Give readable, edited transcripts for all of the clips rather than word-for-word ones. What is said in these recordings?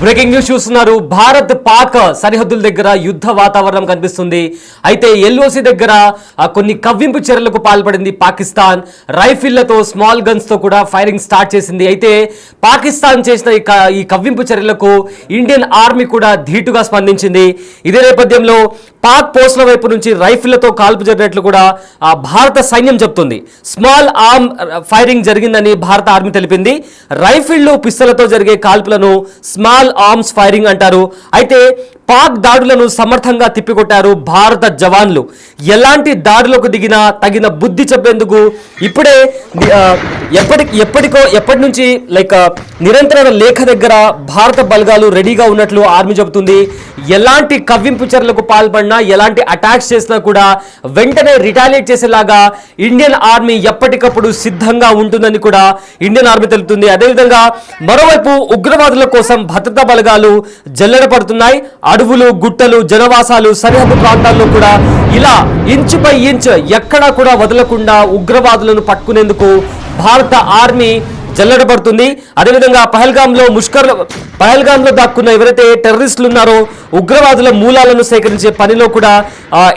Breaking news చూస్తున్నారు. భారత్ పాక్ సరిహద్దుల దగ్గర యుద్ధ వాతావరణం కనిపిస్తుంది. అయితే ఎల్ఓసి దగ్గర కొన్ని కవ్వింపు చర్యలకు పాల్పడింది పాకిస్తాన్. రైఫిళ్లతో స్మాల్ గన్స్ తో కూడా ఫైరింగ్ స్టార్ట్ చేసింది. అయితే పాకిస్తాన్ చేసిన ఈ కవ్వింపు చర్యలకు ఇండియన్ ఆర్మీ కూడా ధీటుగా స్పందించింది. ఇదే నేపథ్యంలో పాక్ పోస్టుల వైపు నుంచి రైఫిళ్లతో కాల్పు జరిగినట్లు కూడా భారత సైన్యం చెప్తుంది. స్మాల్ ఆర్మ్ ఫైరింగ్ జరిగిందని భారత ఆర్మీ తెలిపింది. రైఫిళ్లు పిస్తలతో జరిగే కాల్పులను స్మాల్ ఆర్మ్స్ ఫైరింగ్ అంటారు. అయితే పాక్ దాడులను సమర్థంగా తిప్పికొట్టారు భారత జవాన్లు. ఎలాంటి దాడులకు దిగినా తగిన బుద్ధి చెప్పేందుకు ఇప్పుడే ఎప్పటి నుంచి నిరంతర లేఖ దగ్గర భారత బలగాలు రెడీగా ఉన్నట్లు ఆర్మీ చెబుతుంది. ఎలాంటి కవ్వింపు చర్యలకు పాల్పడినా, ఎలాంటి అటాక్స్ చేసినా కూడా వెంటనే రిటాలియేట్ చేసేలాగా ఇండియన్ ఆర్మీ ఎప్పటికప్పుడు సిద్ధంగా ఉంటుందని కూడా ఇండియన్ ఆర్మీ తెలుపుతుంది. అదేవిధంగా మరోవైపు ఉగ్రవాదుల కోసం భద్రతా బలగాలు జల్లెడ పడుతున్నాయి. అడవులు, గుట్టలు, జనవాసాలు, సరిహద్దు ప్రాంతాల్లో కూడా ఇలా ఇంచు బై ఇంచ్ ఎక్కడా కూడా వదలకుండా ఉగ్రవాదులను పట్టుకునేందుకు భారత ఆర్మీ జల్లెడబడుతుంది. అదేవిధంగా పహల్గాంలో దాక్కున్న ఎవరైతే టెర్రరిస్టులు ఉన్నారో ఉగ్రవాదుల మూలాలను సేకరించే పనిలో కూడా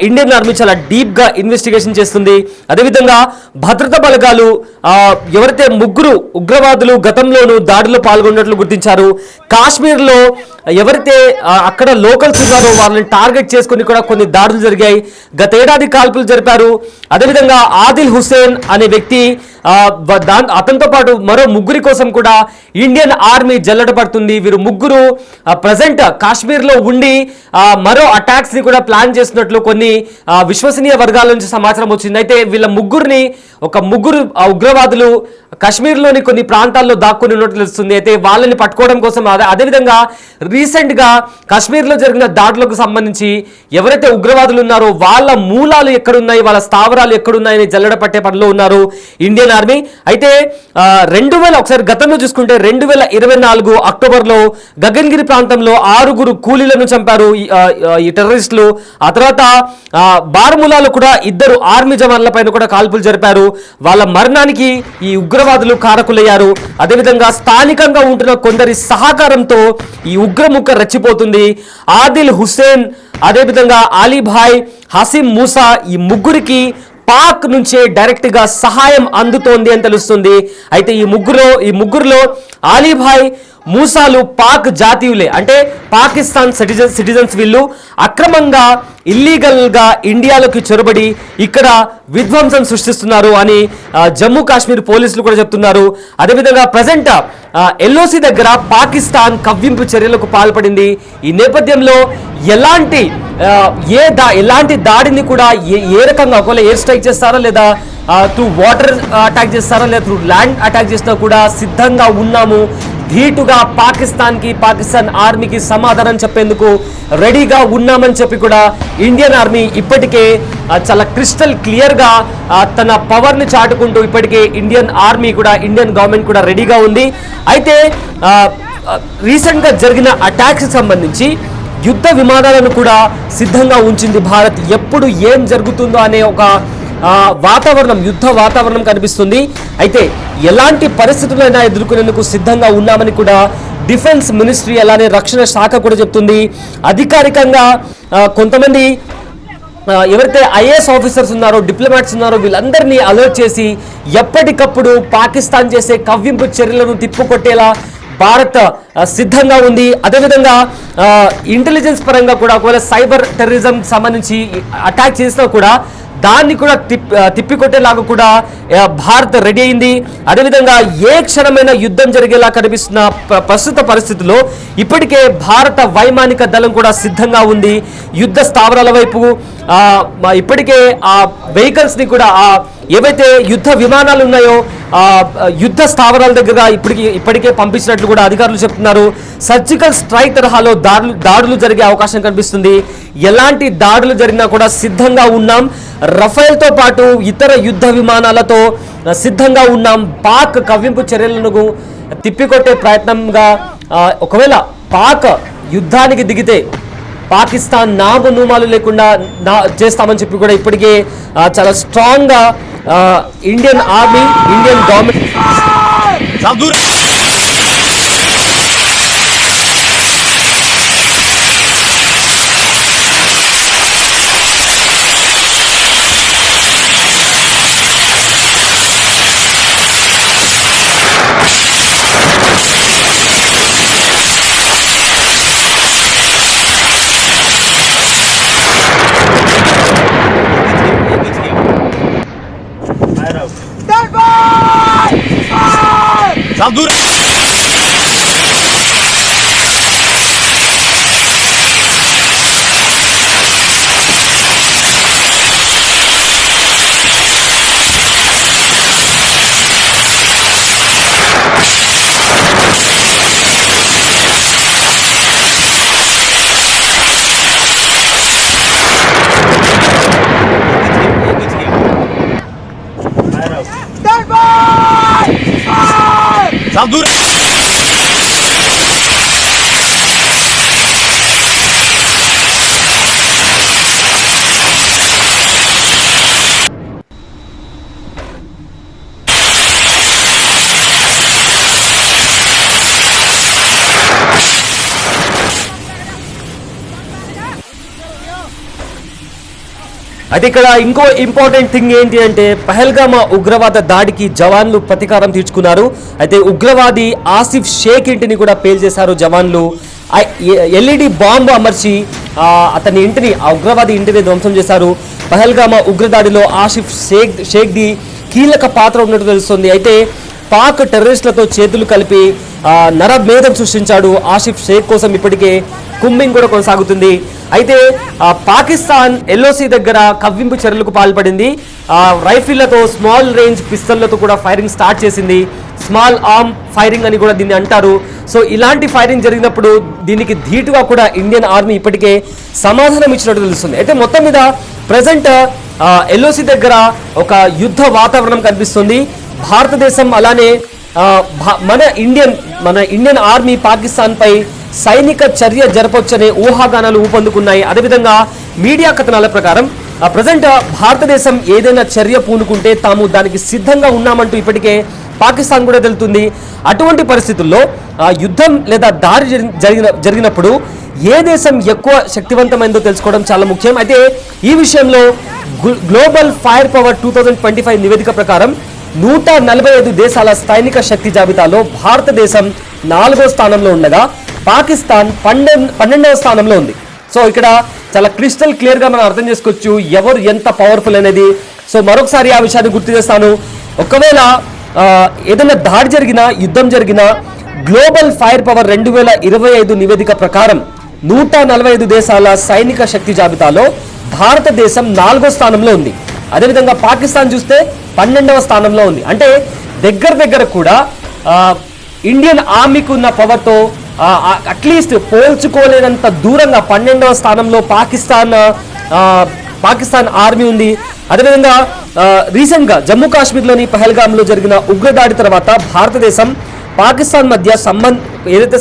ఇండియన్ ఆర్మీ చాలా డీప్ గా ఇన్వెస్టిగేషన్ చేస్తుంది. అదేవిధంగా భద్రతా బలగాలు ఎవరైతే 3 ఉగ్రవాదులు గతంలోనూ దాడిలో పాల్గొన్నట్లు గుర్తించారు. కాశ్మీర్లో ఎవరైతే అక్కడ లోకల్స్ ఉన్నారో వాళ్ళని టార్గెట్ చేసుకుని కూడా కొన్ని దాడులు జరిగాయి. గతేడాది కాల్పులు జరిపారు. అదేవిధంగా ఆదిల్ హుసేన్ అనే వ్యక్తి అతనితో పాటు మరో 3 కోసం కూడా ఇండియన్ ఆర్మీ జల్లెడ పడుతుంది. వీరు 3 ప్రజెంట్ కాశ్మీర్ లో ఉండి మరో అటాక్స్ ని కూడా ప్లాన్ చేస్తున్నట్లు కొన్ని విశ్వసనీయ వర్గాల నుంచి సమాచారం వచ్చింది. అయితే వీళ్ళ 3 ఉగ్రవాదులు కాశ్మీర్లోని కొన్ని ప్రాంతాల్లో దాక్కుని ఉన్నట్లు తెలుస్తుంది. అయితే వాళ్ళని పట్టుకోవడం కోసం అదేవిధంగా రీసెంట్ గా కాశ్మీర్లో జరిగిన దాడులకు సంబంధించి ఎవరైతే ఉగ్రవాదులు ఉన్నారో వాళ్ళ మూలాలు ఎక్కడున్నాయి, వాళ్ళ స్థావరాలు ఎక్కడున్నాయని జల్లెడ పట్టే పనిలో ఉన్నారు ఇండియన్ ఆర్మీ. అయితే ఒకసారి గతంలో చూసుకుంటే 2024 అక్టోబర్లో గగన్గిరి ప్రాంతంలో 6 కూలీలను చంపారు ఈ టెర్రరిస్టులు. ఆ తర్వాత బార్ములాలో కూడా 2 ఆర్మీ జవాన్ల పైన కూడా కాల్పులు జరిపారు. వాళ్ళ మరణానికి ఈ ఉగ్రవాదులు కారకులయ్యారు. అదేవిధంగా స్థానికంగా ఉంటున్న కొందరి సహకారంతో ఈ ఉగ్రముఖ రెచ్చిపోతుంది. ఆదిల్ హుసేన్, అదేవిధంగా అలీభాయ్, హసీం మూసా ఈ 3కి పాక్ నుంచే డైరెక్ట్ గా సహాయం అందుతోంది అని తెలుస్తుంది. అయితే ఈ ముగ్గురులో అలీభాయ్, మూసాలు పాక్ జాతీయులే, అంటే పాకిస్తాన్ సిటిజన్స్. వీళ్ళు అక్రమంగా ఇల్లీగల్ గా ఇండియాలోకి చొరబడి ఇక్కడ విధ్వంసం సృష్టిస్తున్నారు అని జమ్మూ కాశ్మీర్ పోలీసులు కూడా చెప్తున్నారు. అదేవిధంగా ప్రజెంట్ ఎల్ఓసి దగ్గర పాకిస్తాన్ కవ్వింపు చర్యలకు పాల్పడింది. ఈ నేపథ్యంలో ఎలాంటి దాడిని కూడా ఏ రకంగా ఒకవేళ ఎయిర్ స్ట్రైక్ చేస్తారా, లేదా త్రూ వాటర్ అటాక్ చేస్తారా, లేదా త్రూ ల్యాండ్ అటాక్ చేసినా కూడా సిద్ధంగా ఉన్నాము. ధీటుగా పాకిస్తాన్ ఆర్మీకి సమాధానం చెప్పేందుకు రెడీగా ఉన్నామని చెప్పి కూడా ఇండియన్ ఆర్మీ ఇప్పటికే చాలా క్రిస్టల్ క్లియర్ గా తన పవర్ ని చాటుకుంటూ ఇప్పటికే ఇండియన్ గవర్నమెంట్ కూడా రెడీగా ఉంది. అయితే రీసెంట్ గా జరిగిన అటాక్స్ సంబంధించి యుద్ధ విమానాలను కూడా సిద్ధంగా ఉంచింది భారత్. ఎప్పుడు ఏం జరుగుతుందో అనే ఒక యుద్ధ వాతావరణం కనిపిస్తుంది. అయితే ఎలాంటి పరిస్థితులైనా ఎదుర్కొనేందుకు సిద్ధంగా ఉన్నామని కూడా డిఫెన్స్ మినిస్ట్రీ అలానే రక్షణ శాఖ కూడా చెప్తుంది. అధికారికంగా కొంతమంది ఎవరైతే ఐఏఎస్ ఆఫీసర్స్ ఉన్నారో, డిప్లొమాట్స్ ఉన్నారో వీళ్ళందరినీ అలర్ట్ చేసి ఎప్పటికప్పుడు పాకిస్తాన్ చేసే కవ్వింపు చర్యలను తిప్పుకొట్టేలా భారత్ సిద్ధంగా ఉంది. అదేవిధంగా ఇంటెలిజెన్స్ పరంగా కూడా ఒకవేళ సైబర్ టెర్రరిజం సంబంధించి అటాక్ చేసినా కూడా దాన్ని కూడా తిప్పికొట్టేలాగా కూడా భారత్ రెడీ అయింది. అదేవిధంగా ఏ క్షణమైన యుద్ధం జరిగేలా కనిపిస్తున్న ప్రస్తుత పరిస్థితుల్లో ఇప్పటికే భారత వైమానిక దళం కూడా సిద్ధంగా ఉంది. యుద్ధ స్థావరాల వైపు ఇప్పటికే ఆ వెహికల్స్ ని కూడా ఏవైతే యుద్ధ విమానాలు ఉన్నాయో యుద్ధ స్థావరాల దగ్గర ఇప్పటికే పంపించినట్లు కూడా అధికారులు చెప్తున్నారు. సర్జికల్ స్ట్రైక్ తరహాలో దాడులు జరిగే అవకాశం కనిపిస్తుంది. ఎలాంటి దాడులు జరిగినా కూడా సిద్ధంగా ఉన్నాం. రఫేల్తో పాటు ఇతర యుద్ధ విమానాలతో సిద్ధంగా ఉన్నాం. పాక్ కవ్వింపు చర్యలను తిప్పికొట్టే ప్రయత్నంగా ఒకవేళ పాక్ యుద్ధానికి దిగితే పాకిస్తాన్ నామనూమాలు లేకుండా చేస్తామని చెప్పి కూడా ఇప్పటికే చాలా స్ట్రాంగ్ గా ఇండియన్ ఆర్మీ, ఇండియన్ గవర్నమెంట్ అయితే ఇక్కడ ఇంకో ఇంపార్టెంట్ థింగ్ ఏంటి అంటే పహల్గామా ఉగ్రవాద దాడికి జవాన్లు ప్రతీకారం తీర్చుకున్నారు. అయితే ఉగ్రవాది ఆసిఫ్ షేక్ ఇంటిని కూడా పేల్చేశారు జవాన్లు. ఎల్ఈడి బాంబు అమర్చి అతని ఇంటిని, ఆ ఉగ్రవాది ఇంటిని ధ్వంసం చేశారు. పహల్గామా ఉగ్రదాడిలో ఆసిఫ్ షేక్ది కీలక పాత్ర ఉన్నట్టు తెలుస్తుంది. అయితే పాక్ టెర్రరిస్టులతో చేతులు కలిపి నరమేధం సృష్టించాడు. ఆసిఫ్ షేక్ కోసం ఇప్పటికే కుంబింగ్ కూడా కొనసాగుతుంది. అయితే పాకిస్తాన్ ఎల్ఓసి దగ్గర కవ్వింపు చర్యలకు పాల్పడింది. రైఫిళ్లతో, స్మాల్ రేంజ్ పిస్తళ్లతో కూడా ఫైరింగ్ స్టార్ట్ చేసింది. స్మాల్ ఆర్మ్ ఫైరింగ్ అని కూడా దీన్ని అంటారు. సో ఇలాంటి ఫైరింగ్ జరిగినప్పుడు దీనికి ధీటుగా కూడా ఇండియన్ ఆర్మీ ఇప్పటికే సమాధానం ఇచ్చినట్టు తెలుస్తుంది. అయితే మొత్తం మీద ప్రజెంట్ ఎల్ఓసి దగ్గర ఒక యుద్ధ వాతావరణం కనిపిస్తుంది. భారతదేశం అలానే మన ఇండియన్ ఆర్మీ పాకిస్తాన్ పై సైనిక చర్య జరపొచ్చనే ఊహాగానాలు ఊపందుకున్నాయి. అదేవిధంగా మీడియా కథనాల ప్రకారం ప్రజెంట్ భారతదేశం ఏదైనా చర్య పూనుకుంటే తాము దానికి సిద్ధంగా ఉన్నామంటూ ఇప్పటికే పాకిస్తాన్ కూడా తెలుస్తుంది. అటువంటి పరిస్థితుల్లో యుద్ధం లేదా దాడి జరిగినప్పుడు ఏ దేశం ఎక్కువ శక్తివంతమైందో తెలుసుకోవడం చాలా ముఖ్యం. అయితే ఈ విషయంలో గ్లోబల్ ఫైర్ పవర్ 2025 నివేదిక ప్రకారం 145 దేశాల సైనిక శక్తి జాబితాలో భారతదేశం 4వ స్థానంలో ఉండగా పాకిస్తాన్ 12వ స్థానంలో ఉంది. సో ఇక్కడ చాలా క్రిస్టల్ క్లియర్గా మనం అర్థం చేసుకోవచ్చు ఎవరు ఎంత పవర్ఫుల్ అనేది. సో మరొకసారి ఆ విషయాన్ని గుర్తు చేస్తాను. ఒకవేళ ఏదైనా దాడి జరిగినా, యుద్ధం జరిగినా గ్లోబల్ ఫైర్ పవర్ 2025 నివేదిక ప్రకారం 145 దేశాల సైనిక శక్తి జాబితాలో భారతదేశం 4వ స్థానంలో ఉంది. అదేవిధంగా పాకిస్తాన్ చూస్తే 12వ స్థానంలో ఉంది. అంటే దగ్గర కూడా ఇండియన్ ఆర్మీకి ఉన్న పవర్తో అట్లీస్ట్ పోల్చుకోలేనంత దూరంగా 12వ స్థానంలో పాకిస్తాన్ ఆర్మీ ఉంది. అదేవిధంగా రీసెంట్గా జమ్మూ కాశ్మీర్లోని పహల్గామ్లో జరిగిన ఉగ్రదాడి తర్వాత భారతదేశం పాకిస్తాన్ మధ్య ఏదైతే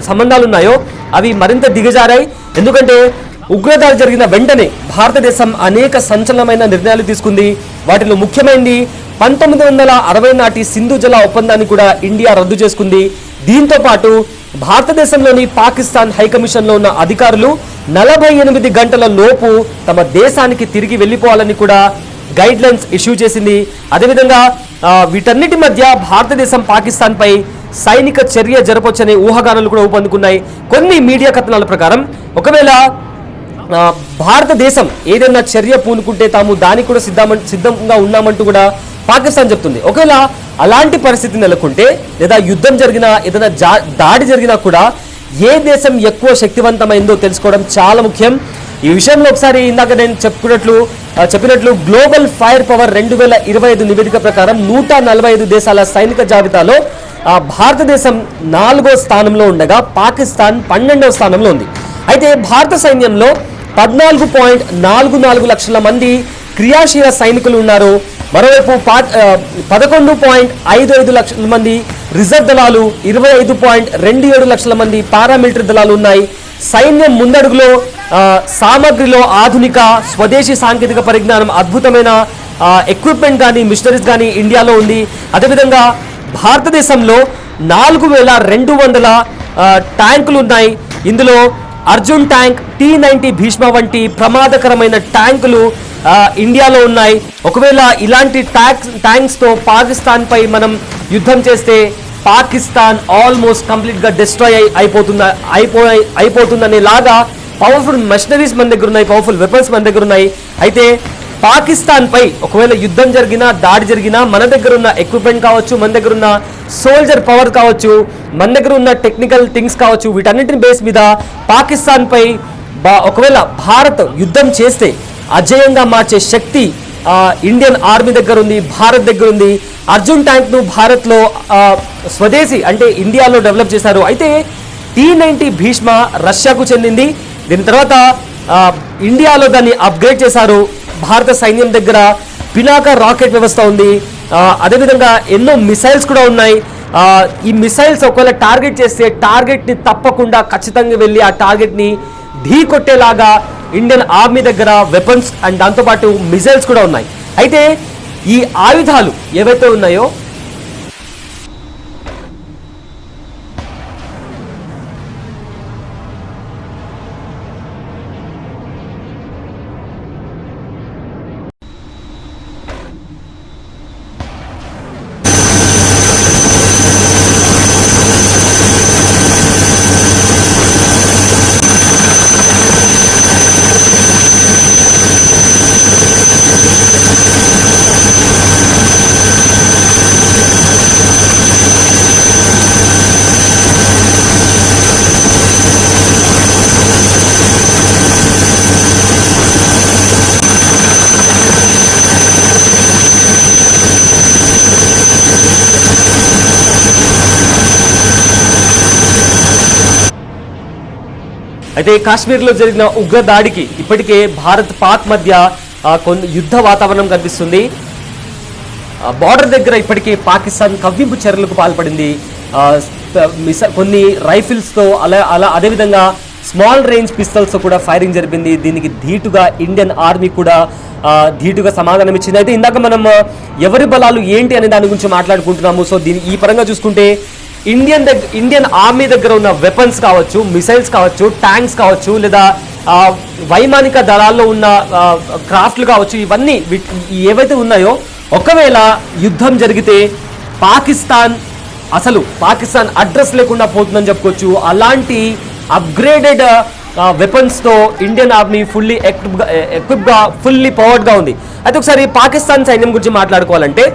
సంబంధాలు ఉన్నాయో అవి మరింత దిగజారాయి. ఎందుకంటే ఉగ్రదాడి జరిగిన వెంటనే భారతదేశం అనేక సంచలనమైన నిర్ణయాలు తీసుకుంది. వాటిలో ముఖ్యమైనది 1960 నాటి సింధు జల ఒప్పందాన్ని కూడా ఇండియా రద్దు చేసుకుంది. దీంతో పాటు భారతదేశంలోని పాకిస్తాన్ హైకమిషన్లో ఉన్న అధికారులు 48 గంటల లోపు తమ దేశానికి తిరిగి వెళ్ళిపోవాలని కూడా గైడ్ లైన్స్ ఇష్యూ చేసింది. అదేవిధంగా వీటన్నిటి మధ్య భారతదేశం పాకిస్తాన్ పై సైనిక చర్య జరపొచ్చనే ఊహాగానాలు కూడా ఊపందుకున్నాయి. కొన్ని మీడియా కథనాల ప్రకారం ఒకవేళ భారతదేశం ఏదైనా చర్య పూనుకుంటే తాము దానికి కూడా సిద్ధంగా ఉన్నామంటూ కూడా పాకిస్తాన్ చెప్తుంది. ఒకవేళ అలాంటి పరిస్థితి నెలకొంటే లేదా యుద్ధం జరిగినా, ఏదైనా దాడి జరిగినా కూడా ఏ దేశం ఎక్కువ శక్తివంతమైందో తెలుసుకోవడం చాలా ముఖ్యం. ఈ విషయంలో ఒకసారి ఇందాక నేను చెప్పినట్లు గ్లోబల్ ఫైర్ పవర్ 2025 నివేదిక ప్రకారం 145 దేశాల సైనిక జాబితాలో భారతదేశం 4వ స్థానంలో ఉండగా పాకిస్తాన్ 12వ స్థానంలో ఉంది. అయితే భారత సైన్యంలో 14.44 లక్షల మంది క్రియాశీల సైనికులు ఉన్నారు. మరోవైపు 11.55 లక్షల మంది రిజర్వ్ దళాలు, 25.27 లక్షల మంది పారామిలిటరీ దళాలు ఉన్నాయి. సైన్యం ముందడుగులో సామగ్రిలో ఆధునిక స్వదేశీ సాంకేతిక పరిజ్ఞానం, అద్భుతమైన ఎక్విప్మెంట్ కానీ మిషనరీస్ కానీ ఇండియాలో ఉంది. అదేవిధంగా భారతదేశంలో 4200 ట్యాంకులు ఉన్నాయి. ఇందులో అర్జున్ ట్యాంక్, T90 భీష్మ వంటి ప్రమాదకరమైన ట్యాంకులు ఇండియాలో ఉన్నాయి. ఒకవేళ ఇలాంటి ట్యాంక్స్తో పాకిస్తాన్ పై మనం యుద్ధం చేస్తే పాకిస్తాన్ ఆల్మోస్ట్ కంప్లీట్గా డిస్ట్రాయ్ అయిపోతుందనే లాగా పవర్ఫుల్ మెషనరీస్ మన దగ్గర ఉన్నాయి, పవర్ఫుల్ వెపన్స్ మన దగ్గర ఉన్నాయి. అయితే పాకిస్తాన్ పై ఒకవేళ యుద్ధం జరిగినా, దాడి జరిగినా మన దగ్గర ఉన్న ఎక్విప్మెంట్ కావచ్చు, మన దగ్గర ఉన్న సోల్జర్ పవర్ కావచ్చు, మన దగ్గర ఉన్న టెక్నికల్ థింగ్స్ కావచ్చు, వీటన్నిటిని బేస్ మీద పాకిస్తాన్ పై ఒకవేళ భారత్ యుద్ధం చేస్తే అజేయంగా మార్చే శక్తి ఇండియన్ ఆర్మీ దగ్గర ఉంది, భారత్ దగ్గర ఉంది. అర్జున్ ట్యాంక్ను భారత్లో స్వదేశీ అంటే ఇండియాలో డెవలప్ చేశారు. అయితే T-90 భీష్మ రష్యాకు చెందింది. దీని తర్వాత ఇండియాలో దాన్ని అప్గ్రేడ్ చేశారు. భారత సైన్యం దగ్గర పినాక రాకెట్ వ్యవస్థ ఉంది. అదేవిధంగా ఎన్నో మిసైల్స్ కూడా ఉన్నాయి. ఈ మిసైల్స్ ఒకవేళ టార్గెట్ చేస్తే టార్గెట్ని తప్పకుండా ఖచ్చితంగా వెళ్ళి ఆ టార్గెట్ని ఢీ కొట్టేలాగా ఇండియన్ ఆర్మీ దగ్గర వెపన్స్ అండ్ దాంతోపాటు మిసైల్స్ కూడా ఉన్నాయి. అయితే ఈ ఆయుధాలు ఏవైతే ఉన్నాయో అయితే కాశ్మీర్లో జరిగిన ఉగ్ర దాడికి ఇప్పటికే భారత్ పాక్ మధ్య కొన్ని యుద్ధ వాతావరణం కనిపిస్తుంది. బార్డర్ దగ్గర ఇప్పటికే పాకిస్తాన్ కవ్వింపు చర్యలకు పాల్పడింది. కొన్ని రైఫిల్స్తో అదేవిధంగా స్మాల్ రేంజ్ పిస్తల్స్తో కూడా ఫైరింగ్ జరిపింది. దీనికి ధీటుగా ఇండియన్ ఆర్మీ కూడా ధీటుగా సమాధానం ఇచ్చింది. అయితే ఇందాక మనం ఎవరి బలాలు ఏంటి అనే దాని గురించి మాట్లాడుకుంటున్నాము. సో ఈ పరంగా చూసుకుంటే ఇండియన్ ఆర్మీ దగ్గర ఉన్న వెపన్స్ కావచ్చు, మిసైల్స్ కావచ్చు, ట్యాంక్స్ కావచ్చు, లేదా వైమానిక దళాల్లో ఉన్న క్రాఫ్ట్లు కావచ్చు, ఇవన్నీ ఏవైతే ఉన్నాయో ఒకవేళ యుద్ధం జరిగితే పాకిస్తాన్ అడ్రస్ లేకుండా పోతుందని చెప్పుకోవచ్చు. అలాంటి అప్గ్రేడెడ్ వెపన్స్తో ఇండియన్ ఆర్మీ ఫుల్లీ ఎక్విప్గా ఫుల్లీ పవర్డ్గా ఉంది. అయితే ఒకసారి పాకిస్తాన్ సైన్యం గురించి మాట్లాడుకోవాలంటే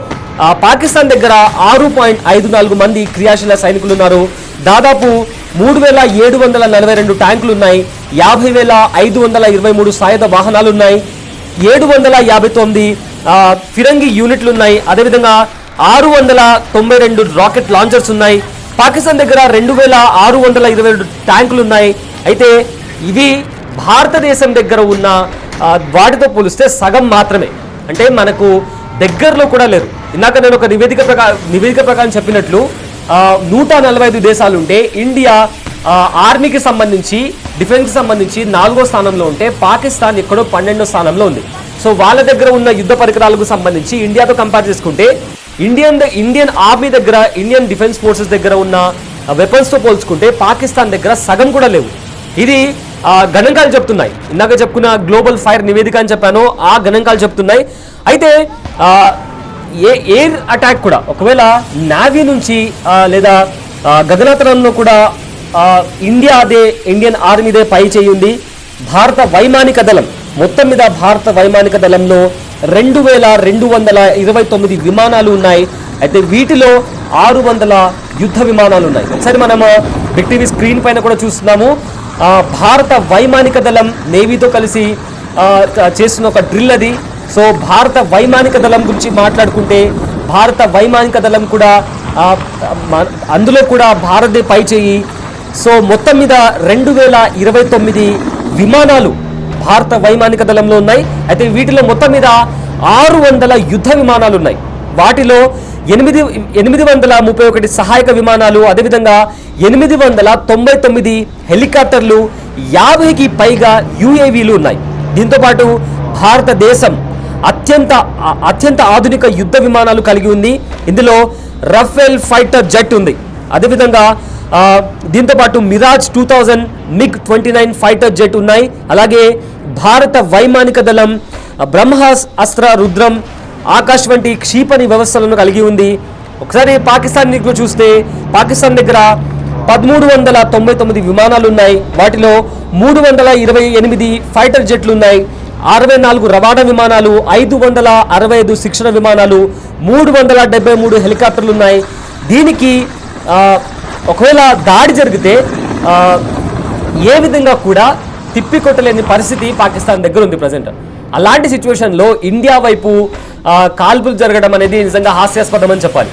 పాకిస్తాన్ దగ్గర 6.54 మంది క్రియాశీల సైనికులు ఉన్నారు. దాదాపు 3,742 ట్యాంకులు ఉన్నాయి. 50,523 సాయుధ వాహనాలు ఉన్నాయి. 759 ఫిరంగి యూనిట్లు ఉన్నాయి. అదేవిధంగా 692 రాకెట్ లాంచర్స్ ఉన్నాయి. పాకిస్తాన్ దగ్గర 2,627 ట్యాంకులు ఉన్నాయి. అయితే ఇవి భారతదేశం దగ్గర ఉన్న వాటితో పోలిస్తే సగం మాత్రమే. అంటే మనకు దగ్గరలో కూడా లేరు. ఇందాక నేను ఒక నివేదిక ప్రకారం చెప్పినట్లు 145 దేశాలు ఉంటే ఇండియా ఆర్మీకి సంబంధించి, డిఫెన్స్కి సంబంధించి 4వ స్థానంలో ఉంటే పాకిస్తాన్ ఎక్కడో 12వ స్థానంలో ఉంది. సో వాళ్ళ దగ్గర ఉన్న యుద్ధ పరికరాలకు సంబంధించి ఇండియాతో కంపేర్ చేసుకుంటే ఇండియన్ ఆర్మీ దగ్గర, ఇండియన్ డిఫెన్స్ ఫోర్సెస్ దగ్గర ఉన్న వెపన్స్తో పోల్చుకుంటే పాకిస్తాన్ దగ్గర సగం కూడా లేవు. ఇది గణాంకాలు చెప్తున్నాయి. ఇందాక చెప్పుకున్న గ్లోబల్ ఫైర్ నివేదిక అని చెప్పాను, ఆ గణాంకాలు చెప్తున్నాయి. అయితే ఎయిర్ అటాక్ కూడా ఒకవేళ నావీ నుంచి లేదా గగనతలంలో కూడా ఇండియన్ ఆర్మీదే పై చేయింది. భారత వైమానిక దళం మొత్తం మీద భారత వైమానిక దళంలో 2,229 విమానాలు ఉన్నాయి. అయితే వీటిలో 600 యుద్ధ విమానాలు ఉన్నాయి. ఒకసారి మనము బిగ్ టీవీ స్క్రీన్ పైన కూడా చూస్తున్నాము. భారత వైమానిక దళం నేవీతో కలిసి చేస్తున్న ఒక డ్రిల్ అది. సో భారత వైమానిక దళం గురించి మాట్లాడుకుంటే భారత వైమానిక దళం కూడా అందులో కూడా భారతదే పై చేయి. సో మొత్తం మీద 2,029 విమానాలు భారత వైమానిక దళంలో ఉన్నాయి. అయితే వీటిలో మొత్తం మీద 600 యుద్ధ విమానాలు ఉన్నాయి. వాటిలో 831 సహాయక విమానాలు, అదేవిధంగా 899 హెలికాప్టర్లు, 50కి పైగా యుఏవీలు ఉన్నాయి. దీంతోపాటు భారతదేశం అత్యంత ఆధునిక యుద్ధ విమానాలు కలిగి ఉంది. ఇందులో రఫేల్ ఫైటర్ జెట్ ఉంది. అదేవిధంగా దీంతోపాటు మిరాజ్ 2000, MiG-29 ఫైటర్ జెట్ ఉన్నాయి. అలాగే భారత వైమానిక దళం బ్రహ్మాస్, అస్త్ర, రుద్రం, ఆకాశ్ వంటి క్షిపణి వ్యవస్థలను కలిగి ఉంది. ఒకసారి పాకిస్తాన్ చూస్తే పాకిస్తాన్ దగ్గర 1399 విమానాలు ఉన్నాయి. వాటిలో 328 ఫైటర్ జెట్లు ఉన్నాయి. 64 రవాణా విమానాలు, 565 శిక్షణ విమానాలు, 373 హెలికాప్టర్లు ఉన్నాయి. దీనికి ఒకవేళ దాడి జరిగితే ఏ విధంగా కూడా తిప్పికొట్టలేని పరిస్థితి పాకిస్తాన్ దగ్గర ఉంది ప్రజెంట్. అలాంటి సిచ్యువేషన్లో ఇండియా వైపు కాల్పులు జరగడం అనేది నిజంగా హాస్యాస్పదం అని చెప్పాలి.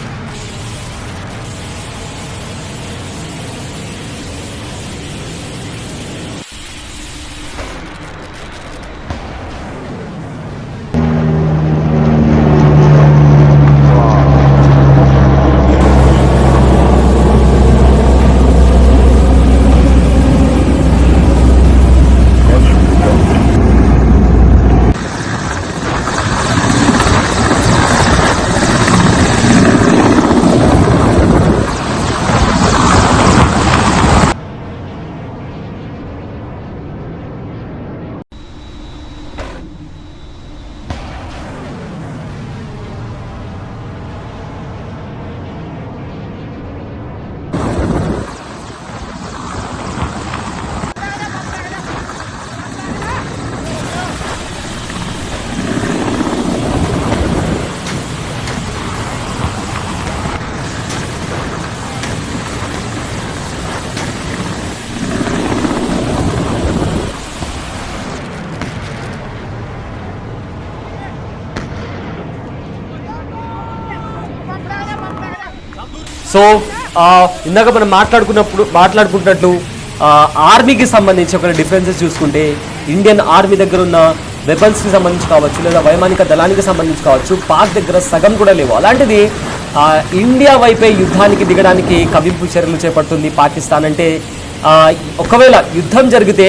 సో ఇందాక మనం మాట్లాడుకుంటున్నట్లు ఆర్మీకి సంబంధించి ఒక డిఫరెన్సెస్ చూసుకుంటే ఇండియన్ ఆర్మీ దగ్గర ఉన్న వెపన్స్కి సంబంధించి కావచ్చు, లేదా వైమానిక దళానికి సంబంధించి కావచ్చు, పాక్ దగ్గర సగం కూడా లేవు. అలాంటిది ఇండియా వైపే యుద్ధానికి దిగడానికి కవింపు చర్యలు చేపడుతుంది పాకిస్తాన్. అంటే ఒకవేళ యుద్ధం జరిగితే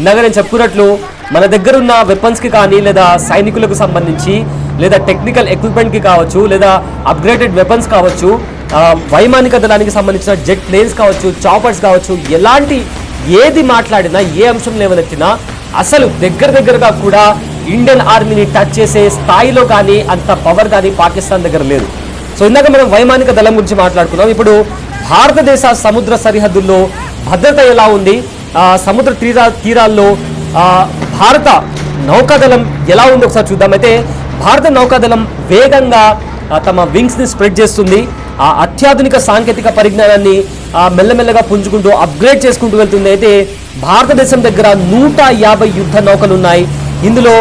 ఇందాక నేను చెప్పుకున్నట్లు మన దగ్గర ఉన్న వెపన్స్కి కానీ, లేదా సైనికులకు సంబంధించి, లేదా టెక్నికల్ ఎక్విప్మెంట్కి కావచ్చు, లేదా అప్గ్రేడెడ్ వెపన్స్ కావచ్చు, వైమానిక దళానికి సంబంధించిన జెట్ ప్లేన్స్ కావచ్చు, చాపర్స్ కావచ్చు, ఏది మాట్లాడినా, ఏ అంశం లేవనెత్తినా అసలు దగ్గరగా కూడా ఇండియన్ ఆర్మీని టచ్ చేసే స్థాయిలో కానీ అంత పవర్ కానీ పాకిస్తాన్ దగ్గర లేదు. సో ఇందాక మనం వైమానిక దళం గురించి మాట్లాడుకున్నాం. ఇప్పుడు భారతదేశ సముద్ర సరిహద్దుల్లో భద్రత ఎలా ఉంది, సముద్ర తీరాల్లో భారత నౌకాదళం ఎలా ఉంది ఒకసారి చూద్దాం. అయితే భారత నౌకాదళం వేగంగా తమ వింగ్స్ని స్ప్రెడ్ చేస్తుంది. ఆ అత్యాధునిక సాంకేతిక పరిజ్ఞానాన్ని మెల్లమెల్లగా పుంజుకుంటూ అప్గ్రేడ్ చేసుకుంటూ వెళ్తుంది. అయితే భారతదేశం దగ్గర 150 యుద్ధ నౌకలు ఉన్నాయి. ఇందులో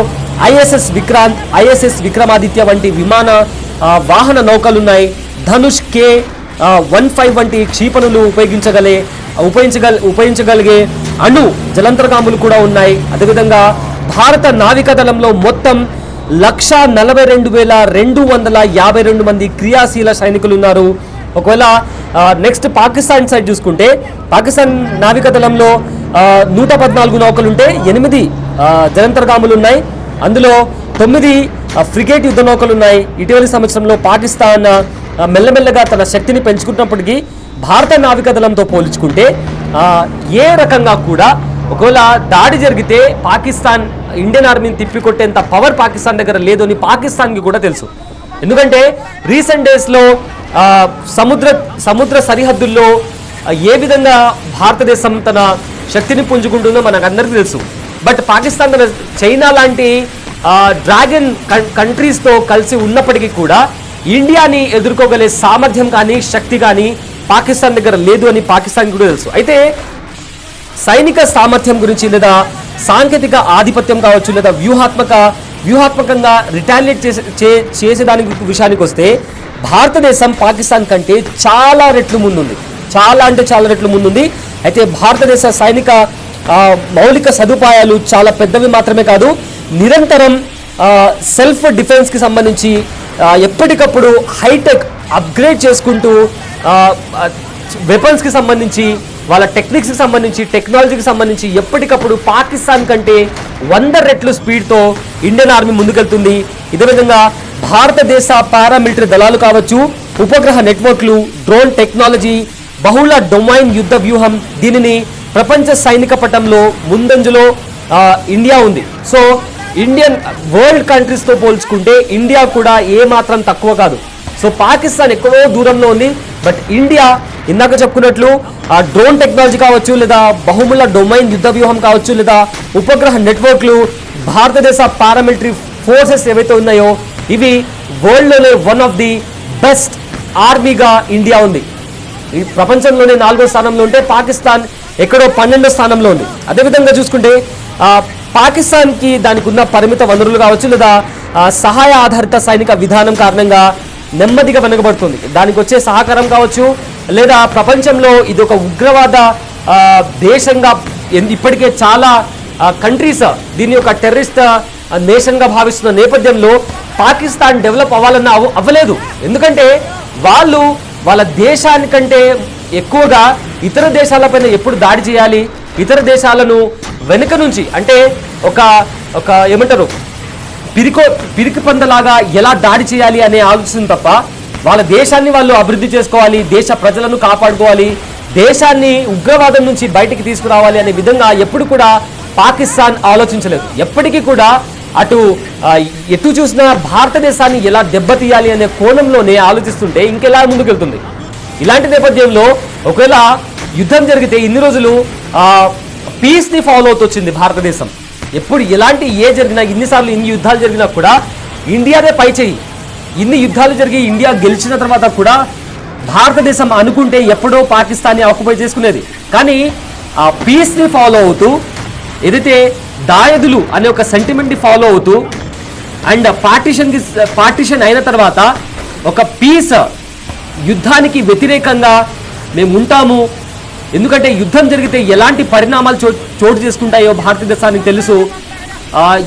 ఐఎస్ఎస్ విక్రాంత్, ఐఎస్ఎస్ విక్రమాదిత్య వంటి విమాన వాహన నౌకలు ఉన్నాయి. ధనుష్ K-15 వంటి క్షిపణులు ఉపయోగించగలిగే అణు జలంతర్గాములు కూడా ఉన్నాయి. అదేవిధంగా భారత నావికాదళంలో మొత్తం 142,252 మంది క్రియాశీల సైనికులు ఉన్నారు. ఒకవేళ నెక్స్ట్ పాకిస్తాన్ సైడ్ చూసుకుంటే పాకిస్తాన్ నావికాదళంలో 114 నౌకలు ఉంటే 8 జలంతర్గాములు ఉన్నాయి. అందులో 9 ఫ్రిగేట్ యుద్ధ నౌకలు ఉన్నాయి. ఇటీవలి సంవత్సరంలో పాకిస్తాన్ మెల్లమెల్లగా తన శక్తిని పెంచుకున్నప్పటికీ భారత నావికాదళంతో పోల్చుకుంటే ఏ రకంగా కూడా ఒకవేళ దాడి జరిగితే పాకిస్తాన్ ఇండియన్ ఆర్మీని తిప్పికొట్టేంత పవర్ పాకిస్తాన్ దగ్గర లేదు అని పాకిస్తాన్కి కూడా తెలుసు. ఎందుకంటే రీసెంట్ డేస్లో సముద్ర సరిహద్దుల్లో ఏ విధంగా భారతదేశం తన శక్తిని పుంజుకుంటుందో మనకు అందరికీ తెలుసు. బట్ పాకిస్తాన్ తన చైనా లాంటి డ్రాగన్ కంట్రీస్తో కలిసి ఉన్నప్పటికీ కూడా ఇండియాని ఎదుర్కోగలే సామర్థ్యం కానీ శక్తి కానీ పాకిస్తాన్ దగ్గర లేదు అని పాకిస్తాన్ కూడా తెలుసు. అయితే సైనిక సామర్థ్యం గురించి, లేదా సాంకేతిక ఆధిపత్యం కావచ్చు, లేదా వ్యూహాత్మకంగా రిటాలియేట్ చేసేదానికి విషయానికి వస్తే భారతదేశం పాకిస్తాన్ కంటే చాలా రెట్లు ముందుంది. చాలా రెట్లు ముందుంది. అయితే భారతదేశ సైనిక మౌలిక సదుపాయాలు చాలా పెద్దవి మాత్రమే కాదు, నిరంతరం సెల్ఫ్ డిఫెన్స్కి సంబంధించి ఎప్పటికప్పుడు హైటెక్ అప్గ్రేడ్ చేసుకుంటూ వెపన్స్కి సంబంధించి, వాళ్ళ టెక్నిక్స్కి సంబంధించి, టెక్నాలజీకి సంబంధించి ఎప్పటికప్పుడు పాకిస్తాన్ కంటే 100 రెట్లు స్పీడ్తో ఇండియన్ ఆర్మీ ముందుకెళ్తుంది. ఇదే విధంగా భారతదేశ పారామిలిటరీ దళాలు కావచ్చు, ఉపగ్రహ నెట్వర్క్లు, డ్రోన్ టెక్నాలజీ, బహుళ డొమైన్ యుద్ధ వ్యూహం, దీనిని ప్రపంచ సైనిక పటంలో ముందంజలో ఇండియా ఉంది. సో ఇండియన్ వరల్డ్ కంట్రీస్తో పోల్చుకుంటే ఇండియా కూడా ఏమాత్రం తక్కువ కాదు. సో పాకిస్తాన్ ఎక్కడో దూరంలో ఉంది. బట్ ఇండియా ఇందాక చెప్పుకున్నట్లు ఆ డ్రోన్ టెక్నాలజీ కావచ్చు, లేదా బహుళ డొమైన్ యుద్ధ వ్యూహం కావచ్చు, లేదా ఉపగ్రహ నెట్వర్క్లు, భారతదేశ పారామిలిటరీ ఫోర్సెస్ ఏవైతే ఉన్నాయో ఇవి వరల్డ్లోనే వన్ ఆఫ్ ది బెస్ట్ ఆర్మీగా ఇండియా ఉంది. ఈ ప్రపంచంలోనే 4వ స్థానంలో ఉంటే పాకిస్తాన్ ఎక్కడో 12వ స్థానంలో ఉంది. అదేవిధంగా చూసుకుంటే పాకిస్తాన్కి దానికి ఉన్న పరిమిత వనరులు కావచ్చు లేదా సహాయ ఆధారిత సైనిక విధానం కారణంగా నెమ్మదిగా వెనకబడుతుంది. దానికి వచ్చే సహకారం కావచ్చు లేదా ప్రపంచంలో ఇది ఒక ఉగ్రవాద దేశంగా ఇప్పటికే చాలా కంట్రీస్ దీన్ని ఒక టెర్రరిస్ట్ నేషన్గా భావిస్తున్న నేపథ్యంలో పాకిస్తాన్ డెవలప్ అవ్వాలన్నా అవ్వలేదు. ఎందుకంటే వాళ్ళు వాళ్ళ దేశానికంటే ఎక్కువగా ఇతర దేశాలపైన ఎప్పుడు దాడి చేయాలి, ఇతర దేశాలను వెనుక నుంచి అంటే ఒక ఏమంటారు పిరికి పందలాగా ఎలా దాడి చేయాలి అనే ఆలోచన తప్ప వాళ్ళ దేశాన్ని వాళ్ళు అభివృద్ధి చేసుకోవాలి, దేశ ప్రజలను కాపాడుకోవాలి, దేశాన్ని ఉగ్రవాదం నుంచి బయటికి తీసుకురావాలి అనే విధంగా ఎప్పుడు కూడా పాకిస్తాన్ ఆలోచించలేదు. ఎప్పటికీ కూడా ఎటు చూసినా భారతదేశాన్ని ఎలా దెబ్బతీయాలి అనే కోణంలోనే ఆలోచిస్తుంటే ఇంకెలా ముందుకెళ్తుంది. ఇలాంటి నేపథ్యంలో ఒకవేళ యుద్ధం జరిగితే ఇన్ని రోజులు పీస్ని ఫాలో అవుతూ వచ్చింది భారతదేశం. ఎప్పుడు ఎలాంటి జరిగినా ఇన్నిసార్లు ఇన్ని యుద్ధాలు జరిగినా కూడా ఇండియానే పై చేయి. ఇన్ని యుద్ధాలు జరిగి ఇండియా గెలిచిన తర్వాత కూడా భారతదేశం అనుకుంటే ఎప్పుడో పాకిస్తాన్ని ఆక్యుపై చేసుకునేది. కానీ ఆ పీస్ని ఫాలో అవుతూ ఏదైతే దాయదులు అనే ఒక సెంటిమెంట్ని ఫాలో అవుతూ అండ్ పార్టిషన్ అయిన తర్వాత ఒక పీస్ యుద్ధానికి వ్యతిరేకంగా మేము ఉంటాము. ఎందుకంటే యుద్ధం జరిగితే ఎలాంటి పరిణామాలు చోటు చేసుకుంటాయో భారతదేశానికి తెలుసు.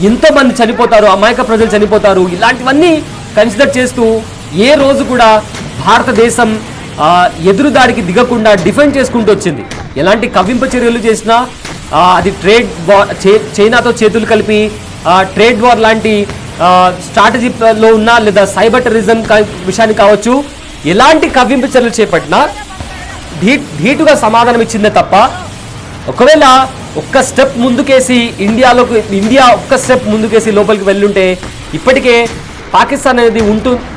ఎంతోమంది చనిపోతారు, అమాయక ప్రజలు చనిపోతారు. ఇలాంటివన్నీ కన్సిడర్ చేస్తూ ఏ రోజు కూడా భారతదేశం ఎదురుదాడికి దిగకుండా డిఫెండ్ చేసుకుంటూ వచ్చింది. ఎలాంటి కవ్వింపు చర్యలు చేసినా అది ట్రేడ్ వార్, చైనాతో చేతులు కలిపి ట్రేడ్ వార్ లాంటి స్ట్రాటజీలో ఉన్న లేదా సైబర్ టెర్రరిజం విషయాన్ని కావచ్చు, ఎలాంటి కవ్వింపు చర్యలు చేపట్టినా ధీటుగా సమాధానం ఇచ్చిందే తప్ప ఒకవేళ ఒక్క స్టెప్ ముందుకేసి ఇండియా ఒక్క స్టెప్ ముందుకేసి లోపలికి వెళ్ళుంటే ఇప్పటికే పాకిస్తాన్ అనేది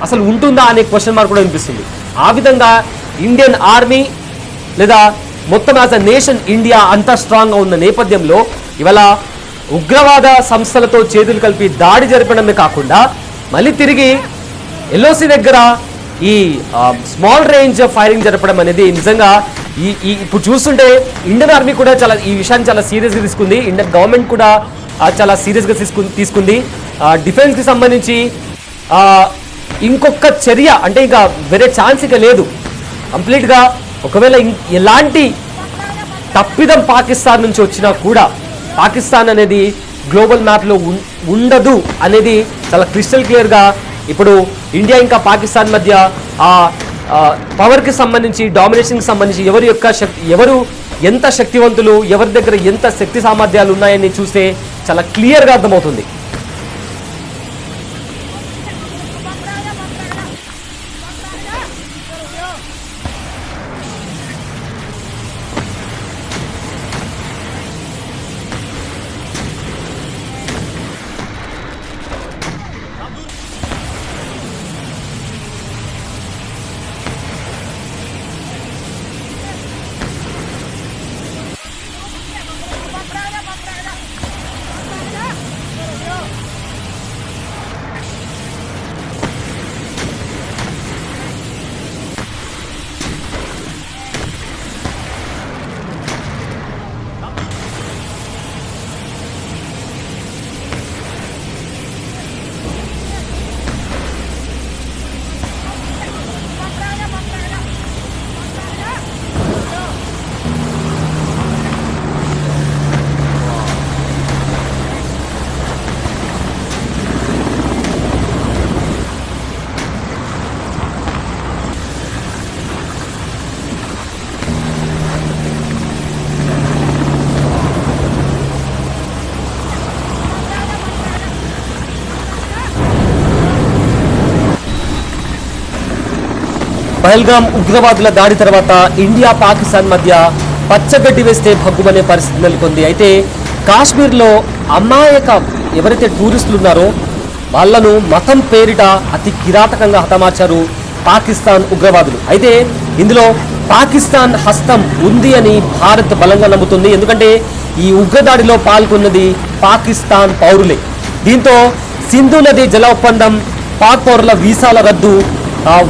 అసలు ఉంటుందా అనే క్వశ్చన్ మార్క్ కూడా వినిపిస్తుంది. ఆ విధంగా ఇండియన్ ఆర్మీ లేదా మొత్తం యాజ్ అ నేషన్ ఇండియా అంతా స్ట్రాంగ్గా ఉన్న నేపథ్యంలో ఇవాళ ఉగ్రవాద సంస్థలతో చేతులు కలిపి దాడి జరపడమే కాకుండా మళ్ళీ తిరిగి ఎల్ఓసి దగ్గర ఈ స్మాల్ రేంజ్ ఫైరింగ్ జరపడం అనేది నిజంగా ఇప్పుడు చూస్తుంటే ఇండియన్ ఆర్మీ కూడా ఈ విషయాన్ని చాలా సీరియస్గా తీసుకుంది. ఇండియన్ గవర్నమెంట్ కూడా చాలా సీరియస్గా తీసుకుంది. డిఫెన్స్కి సంబంధించి ఇంకొక చర్య అంటే ఇంకా వేరే ఛాన్స్ ఇక లేదు. కంప్లీట్గా ఒకవేళ ఎలాంటి తప్పిదం పాకిస్తాన్ నుంచి వచ్చినా కూడా పాకిస్తాన్ అనేది గ్లోబల్ మ్యాప్లో ఉండదు అనేది చాలా క్రిస్టల్ క్లియర్గా ఇప్పుడు ఇండియా ఇంకా పాకిస్తాన్ మధ్య పవర్కి సంబంధించి డామినేషన్కి సంబంధించి ఎవరు ఎంత శక్తివంతులు, ఎవరి దగ్గర ఎంత శక్తి సామర్థ్యాలు ఉన్నాయని చూస్తే చాలా క్లియర్గా అర్థమవుతుంది. పహల్గామ్ ఉగ్రవాదుల దాడి తర్వాత ఇండియా పాకిస్తాన్ మధ్య పచ్చగడ్డి వేస్తే భగ్గుమనే పరిస్థితి నెలకొంది. అయితే కాశ్మీర్లో అమాయక ఎవరైతే టూరిస్టులు ఉన్నారో వాళ్లను మతం పేరిట అతి కిరాతకంగా హతమార్చారు పాకిస్తాన్ ఉగ్రవాదులు. అయితే ఇందులో పాకిస్తాన్ హస్తం ఉంది అని భారత్ బలంగా నమ్ముతుంది. ఎందుకంటే ఈ ఉగ్రదాడిలో పాల్గొన్నది పాకిస్తాన్ పౌరులే. దీంతో సింధు నది జల ఒప్పందం, పాక్ పౌరుల వీసాల రద్దు,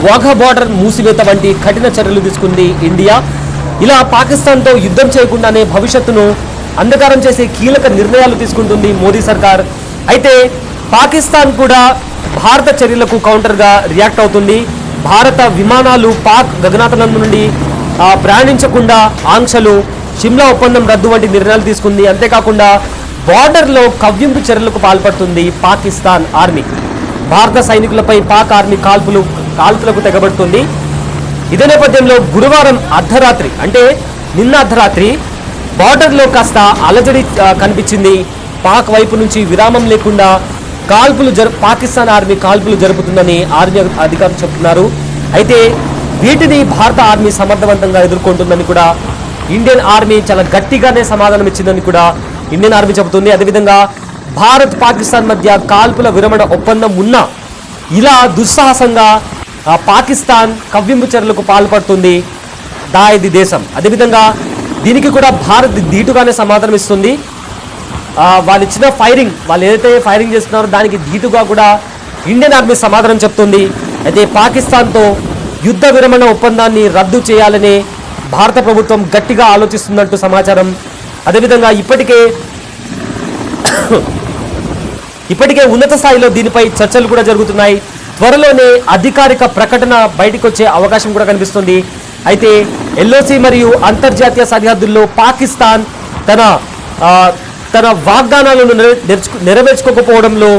వాఘా బార్డర్ మూసివేత వంటి కఠిన చర్యలు తీసుకుంది ఇండియా. ఇలా పాకిస్తాన్తో యుద్ధం చేయకుండానే భవిష్యత్తును అంధకారం చేసే కీలక నిర్ణయాలు తీసుకుంటుంది మోదీ సర్కార్. అయితే పాకిస్తాన్ కూడా భారత చర్యలకు కౌంటర్గా రియాక్ట్ అవుతుంది. భారత విమానాలు పాక్ గగనాతలం నుండి ప్రయాణించకుండా ఆంక్షలు, షిమ్లా ఒప్పందం రద్దు వంటి నిర్ణయాలు తీసుకుంది. అంతేకాకుండా బార్డర్లో కవ్వింపు చర్యలకు పాల్పడుతుంది పాకిస్తాన్ ఆర్మీ. భారత సైనికులపై పాక్ ఆర్మీ కాల్పులకు తెగబడుతుంది. ఇదే నేపథ్యంలో గురువారం అర్ధరాత్రి, అంటే నిన్న అర్ధరాత్రి బార్డర్లో కాస్త అలజడి కనిపించింది. పాక్ వైపు నుంచి విరామం లేకుండా పాకిస్తాన్ ఆర్మీ కాల్పులు జరుపుతుందని ఆర్మీ అధికారులు చెబుతున్నారు. అయితే వీటిని భారత ఆర్మీ సమర్థవంతంగా ఎదుర్కొంటుందని కూడా ఇండియన్ ఆర్మీ చాలా గట్టిగానే సమాధానం ఇచ్చిందని కూడా ఇండియన్ ఆర్మీ చెబుతుంది. అదేవిధంగా భారత్ పాకిస్తాన్ మధ్య కాల్పుల విరమణ ఒప్పందం ఉన్నా ఇలా దుస్సాహసంగా పాకిస్తాన్ కవ్వింపు చర్యలకు పాల్పడుతుంది ఇది దేశం. అదేవిధంగా దీనికి కూడా భారత్ ధీటుగానే సమాధానం ఇస్తుంది. వాళ్ళు ఇచ్చిన వాళ్ళు ఏదైతే ఫైరింగ్ చేస్తున్నారో దానికి ధీటుగా కూడా ఇండియన్ ఆర్మీ సమాధానం చెప్తుంది. అయితే పాకిస్తాన్తో యుద్ధ విరమణ ఒప్పందాన్ని రద్దు చేయాలని భారత ప్రభుత్వం గట్టిగా ఆలోచిస్తున్నట్టు సమాచారం. అదేవిధంగా ఇప్పటికే ఉన్నత స్థాయిలో దీనిపై చర్చలు కూడా జరుగుతున్నాయి. త్వరలోనే అధికారిక ప్రకటన బయటకు వచ్చే అవకాశం కూడా కనిపిస్తుంది. అయితే ఎల్ఓసి మరియు అంతర్జాతీయ సరిహద్దుల్లో పాకిస్తాన్ తన వాగ్దానాలను నెరవేర్చుకోకపోవడంలో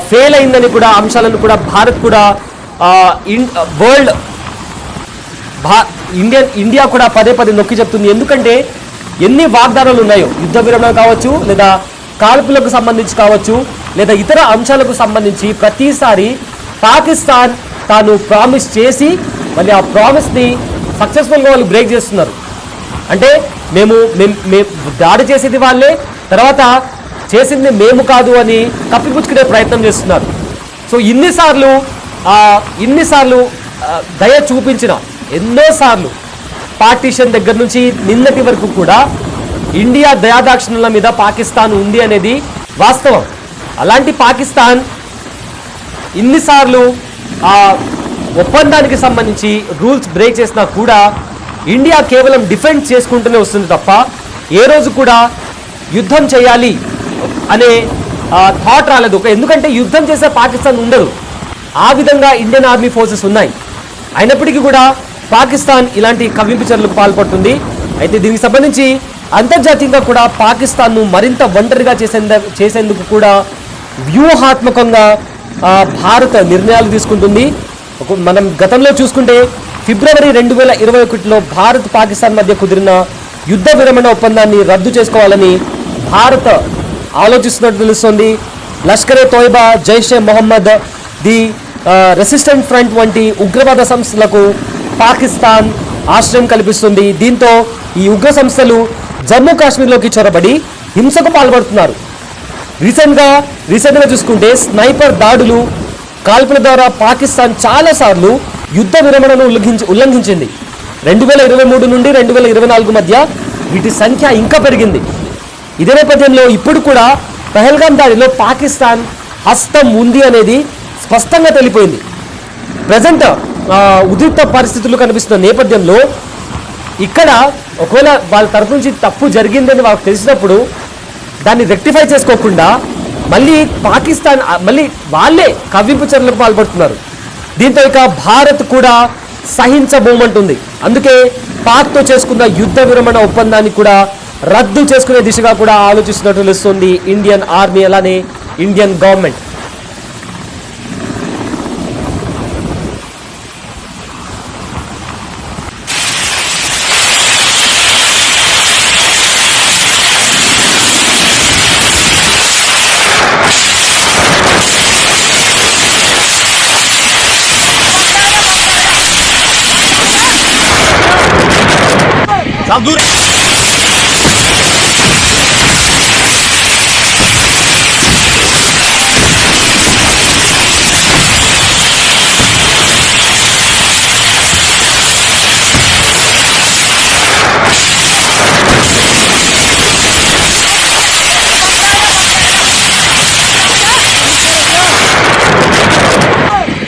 ఫెయిల్ అయిందని కూడా అంశాలను కూడా భారత్ కూడా ఇండియా కూడా పదే నొక్కి చెప్తుంది. ఎందుకంటే ఎన్ని వాగ్దానాలు ఉన్నాయో, యుద్ధ విరమణ కావచ్చు, లేదా కాల్పులకు సంబంధించి కావచ్చు, లేదా ఇతర అంశాలకు సంబంధించి ప్రతిసారి పాకిస్తాన్ తాను ప్రామిస్ చేసి మళ్ళీ ఆ ప్రామిస్ని సక్సెస్ఫుల్గా వాళ్ళు బ్రేక్ చేస్తున్నారు. అంటే మేము దాడి చేసేది వాళ్ళే, తర్వాత చేసింది మేము కాదు అని కప్పిపుచ్చుకునే ప్రయత్నం చేస్తున్నారు. సో ఇన్నిసార్లు దయ చూపించిన, ఎన్నోసార్లు పార్టీషన్ దగ్గర నుంచి నిన్నటి వరకు కూడా ఇండియా దయాదాక్షిణ్యాల మీద పాకిస్తాన్ ఉంది అనేది వాస్తవం. అలాంటి పాకిస్తాన్ ఇన్నిసార్లు ఆ ఒప్పందానికి సంబంధించి రూల్స్ బ్రేక్ చేసినా కూడా ఇండియా కేవలం డిఫెండ్ చేసుకుంటూనే వస్తుంది తప్ప ఏ రోజు కూడా యుద్ధం చేయాలి అనే థాట్ రాలేదు. ఎందుకంటే యుద్ధం చేసే పాకిస్తాన్ ఉండదు. ఆ విధంగా ఇండియన్ ఆర్మీ ఫోర్సెస్ ఉన్నాయి. అయినప్పటికీ కూడా పాకిస్తాన్ ఇలాంటి కవ్వింపు చర్యలకు పాల్పడుతుంది. అయితే దీనికి సంబంధించి అంతర్జాతీయంగా కూడా పాకిస్తాన్ను మరింత ఒంటరిగా చేసేందుకు కూడా వ్యూహాత్మకంగా భారత్ నిర్ణయాలు తీసుకుంటుంది. మనం గతంలో చూసుకుంటే ఫిబ్రవరి 2021లో భారత్ పాకిస్తాన్ మధ్య కుదిరిన యుద్ధ విరమణ ఒప్పందాన్ని రద్దు చేసుకోవాలని భారత్ ఆలోచిస్తున్నట్టు తెలుస్తోంది. Lashkar e Taiba, Jaish e Mohammed, the Resistant Front వంటి ఉగ్రవాద సంస్థలకు పాకిస్తాన్ ఆశ్రయం కల్పిస్తుంది. దీంతో ఈ ఉగ్ర సంస్థలు జమ్మూ కాశ్మీర్లోకి చొరబడి హింసకు పాల్పడుతున్నారు. రీసెంట్గా చూసుకుంటే స్నైపర్ దాడులు, కాల్పుల ద్వారా పాకిస్తాన్ చాలాసార్లు యుద్ధ విరమణను ఉల్లంఘించింది. 2023 నుండి 2024 మధ్య వీటి సంఖ్య ఇంకా పెరిగింది. ఇదే నేపథ్యంలో ఇప్పుడు కూడా పహల్గామ్ దాడిలో పాకిస్తాన్ హస్తం ఉంది అనేది స్పష్టంగా తెలిపోయింది. ప్రజెంట్ ఉద్రిక్త పరిస్థితులు కనిపిస్తున్న నేపథ్యంలో ఇక్కడ ఒకవేళ వాళ్ళ తరపు నుంచి తప్పు జరిగిందని వాళ్ళకి తెలిసినప్పుడు దాన్ని రెక్టిఫై చేసుకోకుండా మళ్ళీ పాకిస్తాన్ వాళ్ళే కవ్వింపు చర్యలకు పాల్పడుతున్నారు. దీంతో ఇక భారత్ కూడా సహించబోమంటుంది. అందుకే పాక్తో చేసుకున్న యుద్ధ విరమణ ఒప్పందాన్ని కూడా రద్దు చేసుకునే దిశగా కూడా ఆలోచిస్తున్నట్టు తెలుస్తుంది ఇండియన్ ఆర్మీ, అలానే ఇండియన్ గవర్నమెంట్.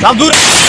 చాలా దూరం